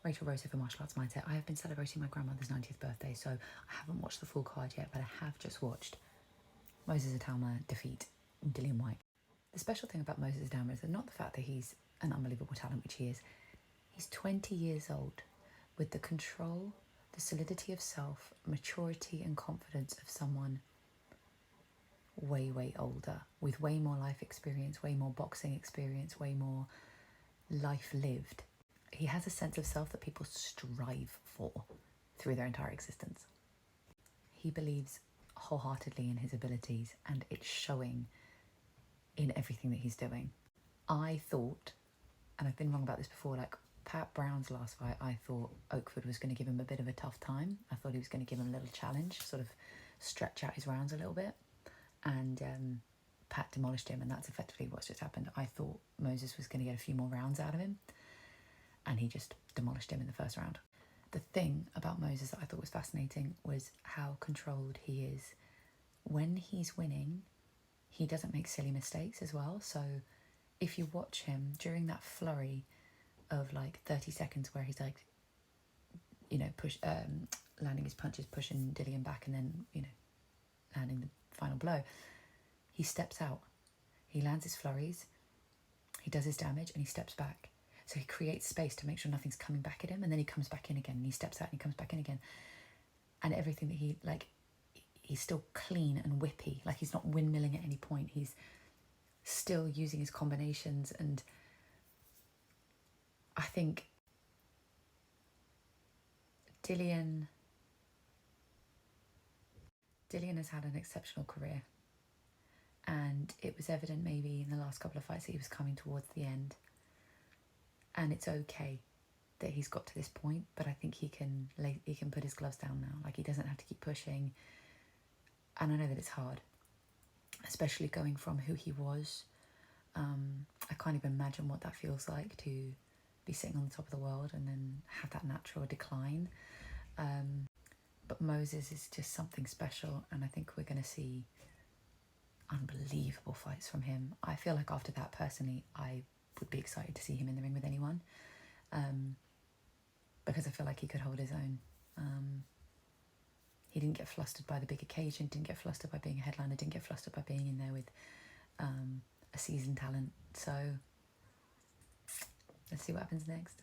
Rachel Rose for Martial Arts Mindset. I have been celebrating my grandmother's 90th birthday, so I haven't watched the full card yet, but I have just watched Moses Itauma defeat Dillion Whyte. The special thing about Moses Itauma is not the fact that he's an unbelievable talent, which he is. He's 20 years old with the control, the solidity of self, maturity and confidence of someone way, way older, with way more life experience, way more boxing experience, way more life lived. He has a sense of self that people strive for through their entire existence. He believes wholeheartedly in his abilities, and it's showing in everything that he's doing. I thought, and I've been wrong about this before, like Pat Brown's last fight, I thought Oakford was going to give him a bit of a tough time. I thought he was going to give him a little challenge, sort of stretch out his rounds a little bit. And Pat demolished him, and that's effectively what's just happened. I thought Moses was going to get a few more rounds out of him, and he just demolished him in the first round. The thing about Moses that I thought was fascinating was how controlled he is. When he's winning, he doesn't make silly mistakes as well. So if you watch him during that flurry of like 30 seconds where he's like, you know, landing his punches, pushing Dillion back, and then, you know, landing the final blow, he steps out. He lands his flurries, he does his damage, and he steps back. So he creates space to make sure nothing's coming back at him, and then he comes back in again, and he steps out and he comes back in again. And everything that he, like, he's still clean and whippy, like he's not windmilling at any point. He's still using his combinations, and I think Dillion has had an exceptional career, and it was evident maybe in the last couple of fights that he was coming towards the end, and it's okay that he's got to this point, but I think he can put his gloves down now. Like, he doesn't have to keep pushing, and I know that it's hard, especially going from who he was. I can't even imagine what that feels like, to be sitting on the top of the world and then have that natural decline. But Moses is just something special, and I think we're going to see unbelievable fights from him. I feel like after that, personally, I would be excited to see him in the ring with anyone, because I feel like he could hold his own. He didn't get flustered by the big occasion, didn't get flustered by being a headliner, didn't get flustered by being in there with a seasoned talent. So let's see what happens next.